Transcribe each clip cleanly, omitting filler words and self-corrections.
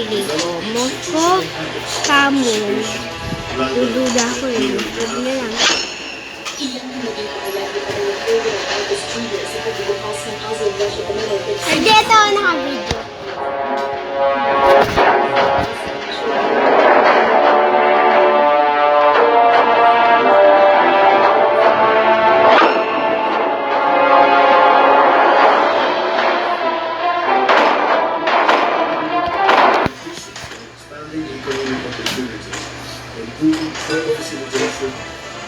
pipili ko? Moscow, Camel. Dududa ko eh. Huwag na lang. Hindi, ito ako naka-video. Improving further facilitation,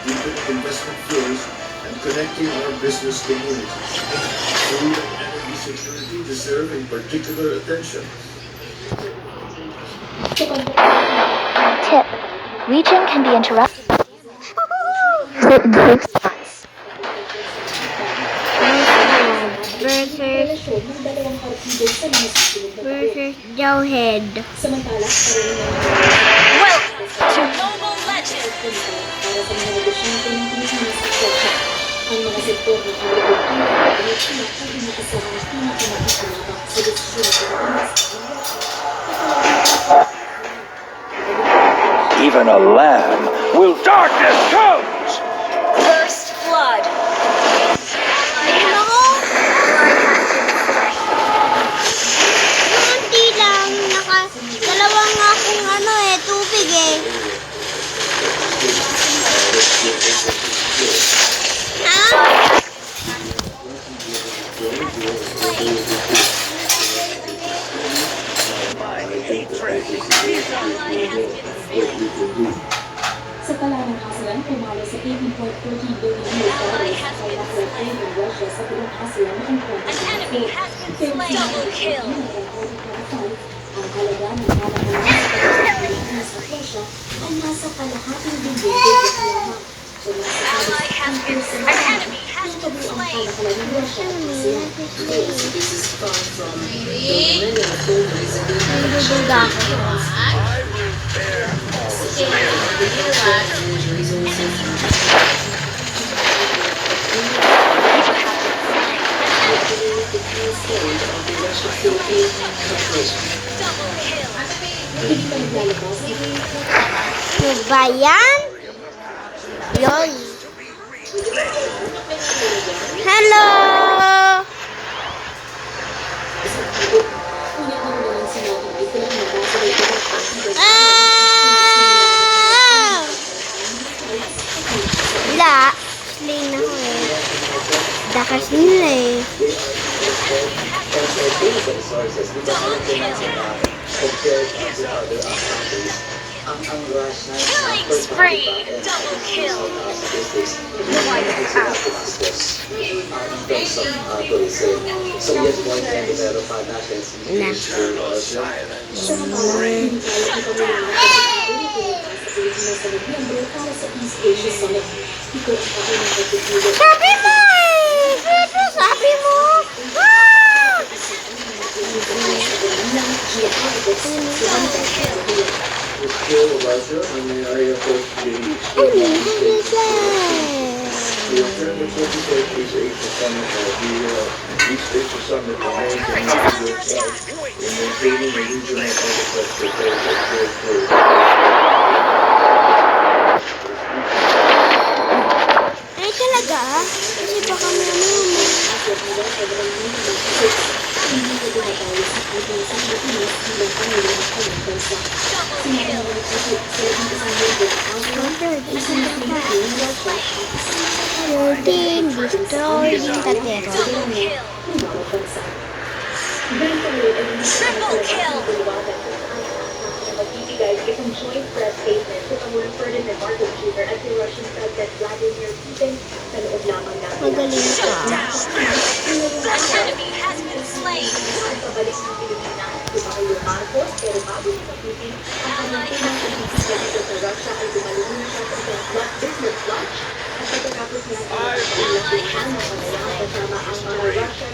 deepening investment flows, and connecting our business communities. Food and energy security deserve in particular attention. Tip. Reaching can be interrupted. Certain group spots. Versus Jawhead. Welcome to Mobile Legends! Ang mga sektor ng agrikultura ay pinakainaasahan pinakamakikilabak sa desisyon ng Even a lamb will darkness comes! First Blood. Kunti lang. Dalawang akong tubig eh. Sa palalakasan, pumalo sa $18.14 billion ay nakalagay ng Russia sa pinakasalan ng Double kill. Ang halaga ng pamamalaan sa Russia ay nasa kalahating bilyon lamang. So nasa Enemy has been ang slain. kalakalan ng Russia at ASEAN. Dududa ako. Ano ba yan? Lol. Hello! Wala. Slay na ko eh. Dakas nila eh. Killing spree. Double kill. Sabi mo eh! Dito, sabi mo! Ah! The skill of Russia in the area of the alternative focus is Asia Summit. East Asia Summit remains a major site in maintaining a regional infrastructure for Ay talaga? Kasi baka may Building, destroying Tatero. Triple kill. Magbibigay isang joint press statement sa Pangulong Ferdinand Marcos Jr. at si Russian President Vladimir Putin sa loob lamang ng Magaling ka. An enemy has been slain. ang pabalik ng Pilipinas si Pangulong Marcos, pero bago sa Putin, ang kanyang unang pagkikita dito sa Russia ay tumalunod siya sa isang business lunch at pagkatapos niya ay ilang ng panayang kasama ang mga Russian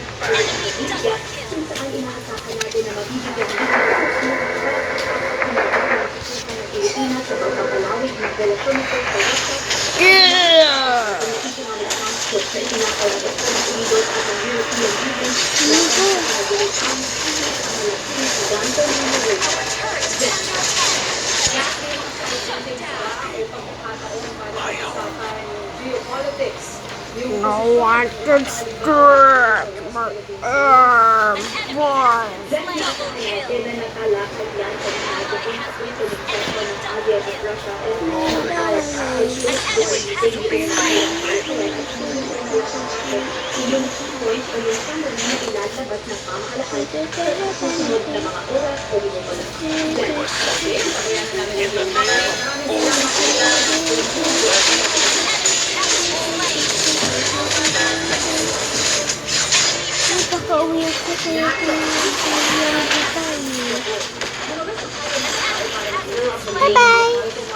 media kung saan inaasahan natin na mabibigyan ng Pilipinas sa pagpapalawig ng relasyon nito sa Russia. Sa itinatawag sa Unidos at ang European Union, lahat ng mga direksyon ang malaking higante ng mga fix yung No one can stop my boy. kailan nakalakad yan sa mga pinag-session ng Adia at Russia yung point o yung summary na ilalabas ng pamahalaan sa susunod na mga oras o minuto lang. Napaka-uwi ako kaya kung Bye-bye!